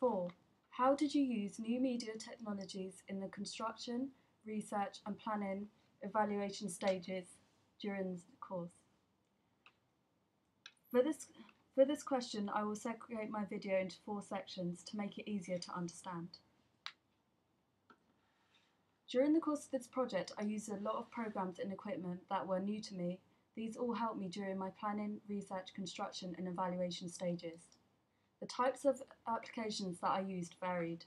4. How did you use new media technologies in the construction, research and planning evaluation stages during the course? For this question, I will segregate my video into 4 sections to make it easier to understand. During the course of this project, I used a lot of programs and equipment that were new to me. These all helped me during my planning, research, construction and evaluation stages. The types of applications that I used varied.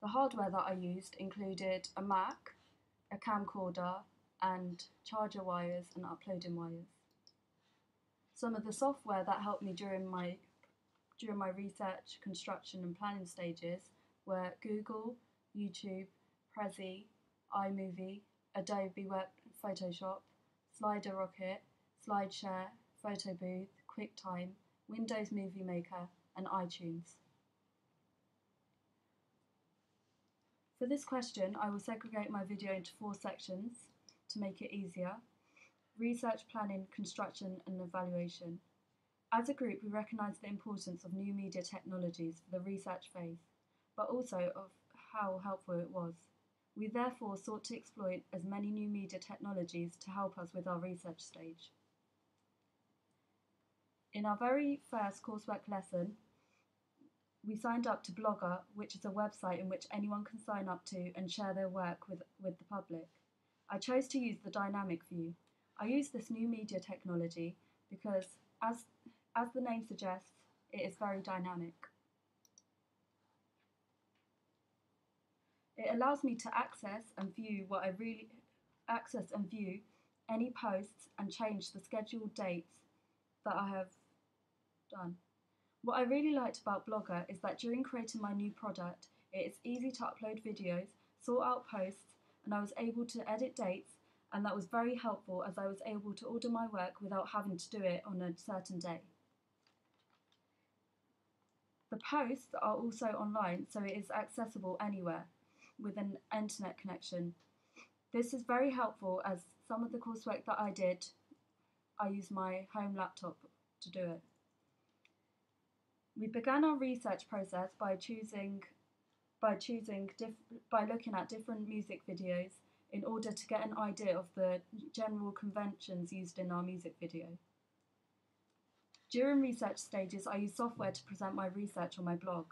The hardware that I used included a Mac, a camcorder, and charger wires and uploading wires. Some of the software that helped me during my research, construction and planning stages were Google, YouTube, Prezi, iMovie, Adobe Photoshop, Slider Rocket, SlideShare, Photo Booth, QuickTime, Windows Movie Maker and iTunes. For this question, I will segregate my video into 4 sections to make it easier. Research, planning, construction and evaluation. As a group, we recognise the importance of new media technologies for the research phase, but also of how helpful it was. We therefore sought to exploit as many new media technologies to help us with our research stage. In our very first coursework lesson, we signed up to Blogger, which is a website in which anyone can sign up to and share their work with the public. I chose to use the dynamic view. I used this new media technology because, as the name suggests, it is very dynamic. It allows me to access and view any posts and change the scheduled dates that I have done. What I really liked about Blogger is that during creating my new product, it is easy to upload videos, sort out posts, and I was able to edit dates, and that was very helpful as I was able to order my work without having to do it on a certain day. The posts are also online, so it is accessible anywhere with an internet connection. This is very helpful as some of the coursework that I did, I used my home laptop to do it. We began our research process by looking at different music videos in order to get an idea of the general conventions used in our music video. During research stages, I used software to present my research on my blog.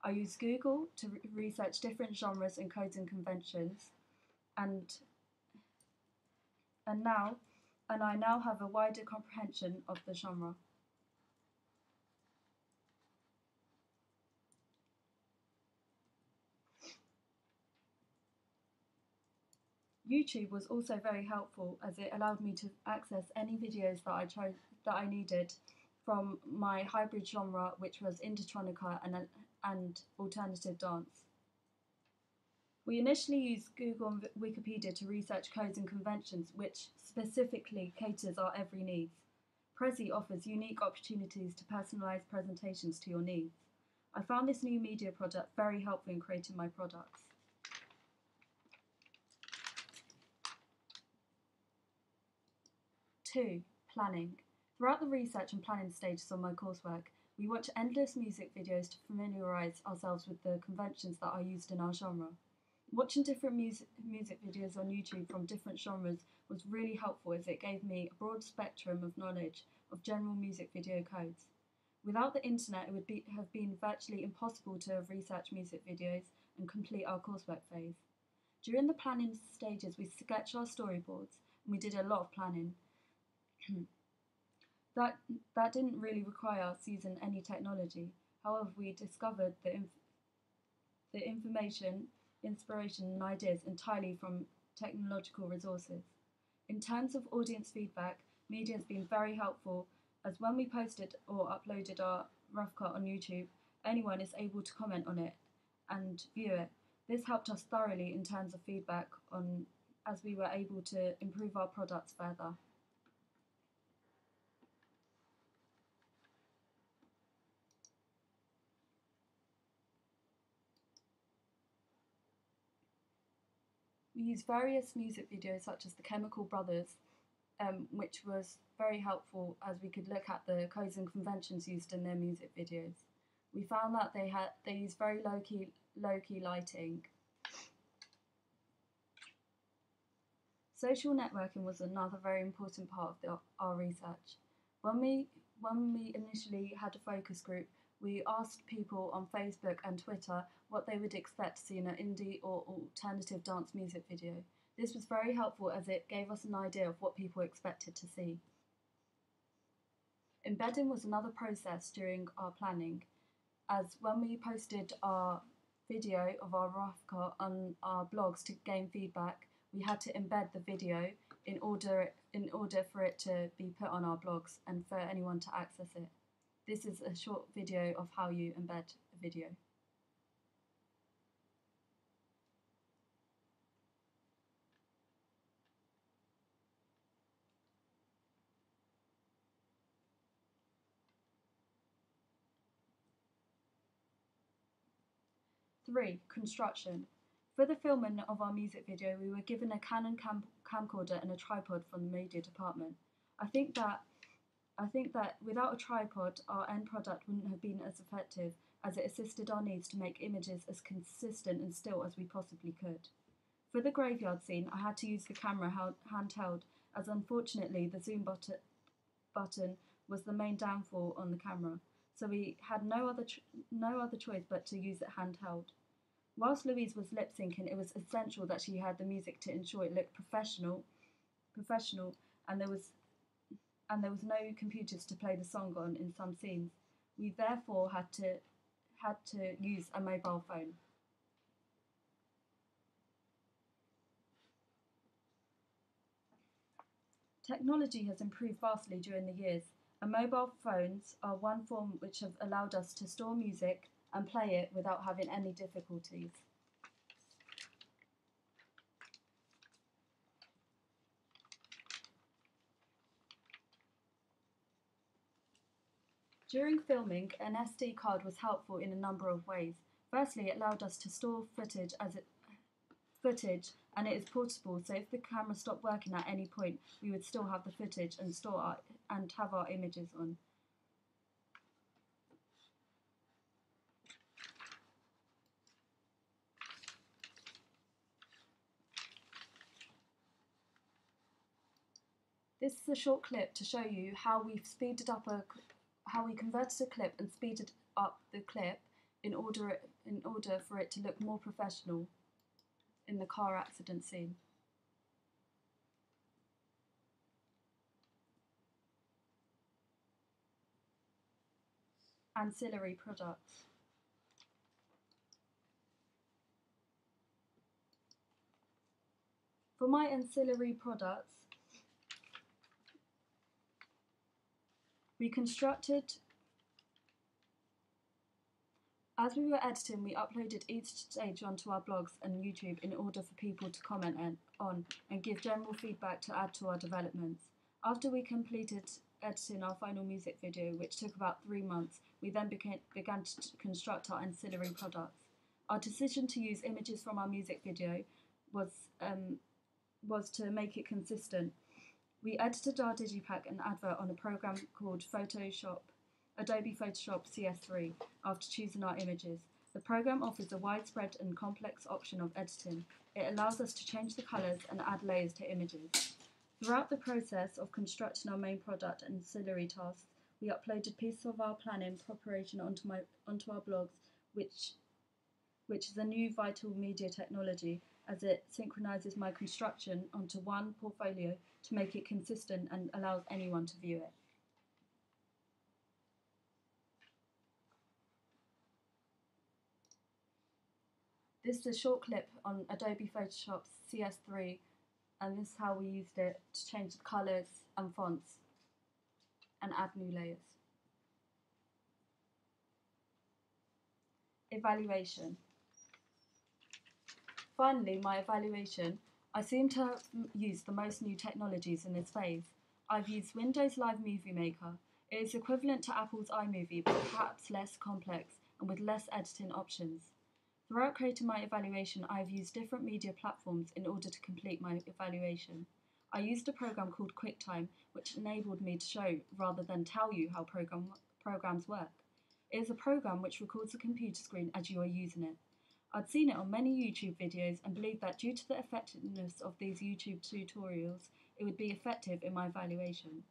I used Google to research different genres and codes and conventions, and I now have a wider comprehension of the genre. YouTube was also very helpful as it allowed me to access any videos that I needed from my hybrid genre, which was Indietronica and alternative dance. We initially used Google and Wikipedia to research codes and conventions which specifically caters our every needs. Prezi offers unique opportunities to personalise presentations to your needs. I found this new media product very helpful in creating my products. Two, planning. Throughout the research and planning stages of my coursework, we watch endless music videos to familiarise ourselves with the conventions that are used in our genre. Watching different music videos on YouTube from different genres was really helpful as it gave me a broad spectrum of knowledge of general music video codes. Without the internet, it would have been virtually impossible to have researched music videos and complete our coursework phase. During the planning stages, we sketched our storyboards and we did a lot of planning. That didn't really require us using any technology. However, we discovered the information, inspiration and ideas entirely from technological resources. In terms of audience feedback, media has been very helpful as when we posted or uploaded our rough cut on YouTube, anyone is able to comment on it and view it. This helped us thoroughly in terms of feedback as we were able to improve our products further. We used various music videos such as the Chemical Brothers, which was very helpful as we could look at the codes and conventions used in their music videos. We found that they used very low key lighting. Social networking was another very important part of our research. When we initially had a focus group, we asked people on Facebook and Twitter what they would expect to see in an indie or alternative dance music video. This was very helpful as it gave us an idea of what people expected to see. Embedding was another process during our planning, as when we posted our video of our rough cut on our blogs to gain feedback, we had to embed the video in order for it to be put on our blogs and for anyone to access it. This is a short video of how you embed a video. Three, construction. For the filming of our music video, we were given a Canon camcorder and a tripod from the media department. I think that without a tripod, our end product wouldn't have been as effective, as it assisted our needs to make images as consistent and still as we possibly could. For the graveyard scene, I had to use the camera handheld, as unfortunately the zoom button was the main downfall on the camera, so we had no other choice but to use it handheld. Whilst Louise was lip syncing, it was essential that she had the music to ensure it looked professional, and there was no computers to play the song on in some scenes. We therefore had to use a mobile phone. Technology has improved vastly during the years, and mobile phones are one form which have allowed us to store music and play it without having any difficulties. During filming, an SD card was helpful in a number of ways. Firstly, it allowed us to store footage and it is portable, so if the camera stopped working at any point, we would still have the footage and have our images on. This is a short clip to show you how we converted a clip and speeded up the clip in order for it to look more professional in the car accident scene. Ancillary products. For my ancillary products, we constructed, as we were editing, we uploaded each stage onto our blogs and YouTube in order for people to comment on and give general feedback to add to our developments. After we completed editing our final music video, which took about 3 months, we then began to construct our ancillary products. Our decision to use images from our music video was to make it consistent. We edited our digipack and advert on a program called Adobe Photoshop CS3 after choosing our images. The program offers a widespread and complex option of editing. It allows us to change the colours and add layers to images. Throughout the process of constructing our main product and ancillary tasks, we uploaded pieces of our planning preparation onto our blogs, which is a new vital media technology, as it synchronises my construction onto one portfolio to make it consistent and allows anyone to view it. This is a short clip on Adobe Photoshop CS3, and this is how we used it to change the colours and fonts and add new layers. Evaluation. Finally, my evaluation. I seem to have used the most new technologies in this phase. I've used Windows Live Movie Maker. It is equivalent to Apple's iMovie, but perhaps less complex and with less editing options. Throughout creating my evaluation, I have used different media platforms in order to complete my evaluation. I used a program called QuickTime, which enabled me to show rather than tell you how programs work. It is a program which records the computer screen as you are using it. I'd seen it on many YouTube videos and believed that due to the effectiveness of these YouTube tutorials, it would be effective in my evaluation.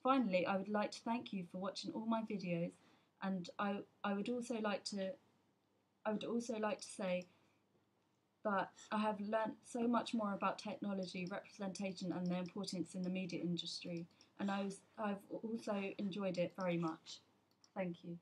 Finally, I would like to thank you for watching all my videos, and I would also like to say that I have learnt so much more about technology, representation and their importance in the media industry, and I've also enjoyed it very much. Thank you.